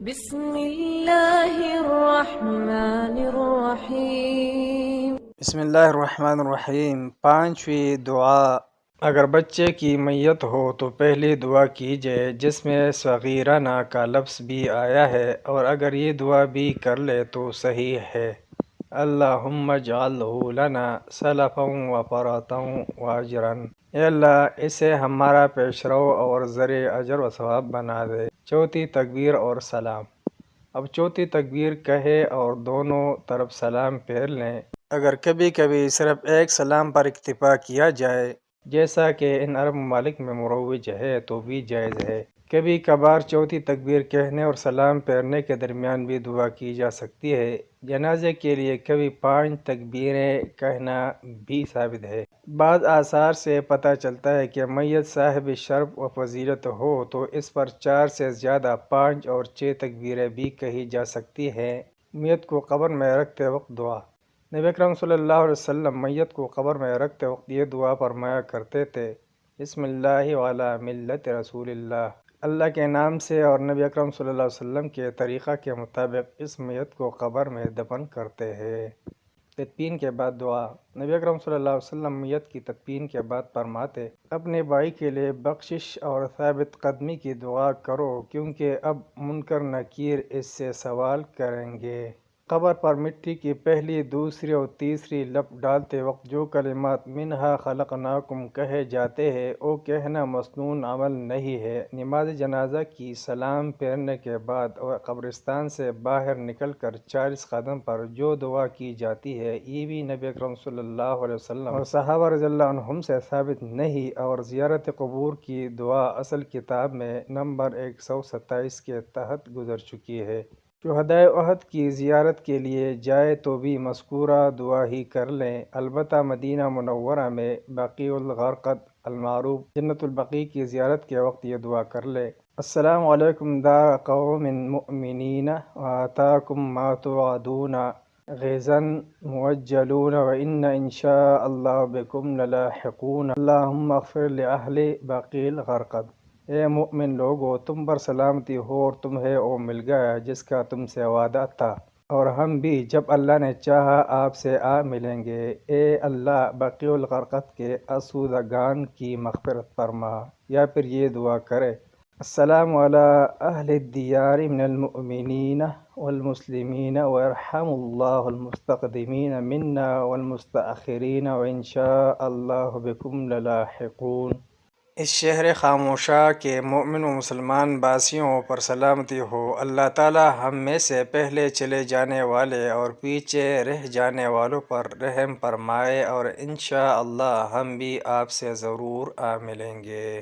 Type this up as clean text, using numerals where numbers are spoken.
بسم اللہ الرحمن الرحیم۔ بسم اللہ الرحمن الرحیم۔ پانچویں دعا۔ اگر بچے کی میت ہو تو پہلی دعا کیجئے جس میں صغیرنا کا لفظ بھی آیا ہے، اور اگر یہ دعا بھی کر لے تو صحیح ہے۔ اللہم اجعلہ لنا سلفا و فرتا و اجرا۔ اے اللہ اسے ہمارا پیشرو اور ذریعہ اجر و ثواب بنا دے۔ چوتھی تکبیر اور سلام۔ اب چوتھی تکبیر کہے اور دونوں طرف سلام پھیر لیں۔ اگر کبھی کبھی صرف ایک سلام پر اکتفا کیا جائے، جیسا کہ ان عرب ممالک میں مروج ہے، تو بھی جائز ہے۔ کبھی کبھار چوتھی تکبیر کہنے اور سلام پھیرنے کے درمیان بھی دعا کی جا سکتی ہے۔ جنازے کے لیے کبھی 5 تکبیریں کہنا بھی ثابت ہے۔ بعض آثار سے پتہ چلتا ہے کہ میت صاحب شرف و فضیلت ہو تو اس پر 4 سے زیادہ 5 اور 6 تکبیریں بھی کہی جا سکتی ہیں۔ میت کو قبر میں رکھتے وقت دعا۔ نبی اکرم صلی اللہ علیہ وسلم میت کو قبر میں رکھتے وقت یہ دعا فرمایا کرتے تھے: بسم اللہ وعلی ملت رسول اللہ۔ اللہ کے نام سے اور نبی اکرم صلی اللہ علیہ وسلم کے طریقہ کے مطابق اس میت کو قبر میں دفن کرتے ہیں۔ تدفین کے بعد دعا۔ نبی اکرم صلی اللہ علیہ وسلم میت کی تدفین کے بعد فرماتے: اپنے بھائی کے لیے بخشش اور ثابت قدمی کی دعا کرو، کیونکہ اب منکر نکیر اس سے سوال کریں گے۔ قبر پر مٹی کی پہلی، دوسری اور تیسری لپ ڈالتے وقت جو کلمات منہا خلقناکم کہے جاتے ہیں، وہ کہنا مسنون عمل نہیں ہے۔ نماز جنازہ کی سلام پھیرنے کے بعد اور قبرستان سے باہر نکل کر 40 قدم پر جو دعا کی جاتی ہے، یہ بھی نبی اکرم صلی اللہ علیہ وسلم اور صحابہ رضی اللہ عنہم سے ثابت نہیں، اور زیارت قبور کی دعا اصل کتاب میں نمبر 127 کے تحت گزر چکی ہے۔ شہدائے احد کی زیارت کے لیے جائے تو بھی مذکورہ دعا ہی کر لیں، البتہ مدینہ منورہ میں بقیع الغرقد المعروف جنت البقیع کی زیارت کے وقت یہ دعا کر لیں: السلام علیکم دار قوم مؤمنین وآتاکم ما توعدون غیظا موجلون وإن إن شاء اللہ بکم للاحقون اللہم اغفر لأہل بقیع الغرقد۔ اے مومن لوگو، تم پر سلامتی ہو اور تمہیں وہ مل گیا جس کا تم سے وعدہ تھا، اور ہم بھی جب اللہ نے چاہا آپ سے آ ملیں گے۔ اے اللہ بقیع الغرقد کے آسودگان کی مغفرت فرما۔ یا پھر یہ دعا کرے: السلام علی اہل الدیار من المؤمنین والمسلمین ویرحم اللہ المستقدمین منا والمستأخرین وإن شاء اللہ بکم للاحقون۔ اس شہر خاموشہ کے مومن و مسلمان باسیوں پر سلامتی ہو۔ اللہ تعالی ہم میں سے پہلے چلے جانے والے اور پیچھے رہ جانے والوں پر رحم فرمائے، اور انشاءاللہ ہم بھی آپ سے ضرور آ ملیں گے۔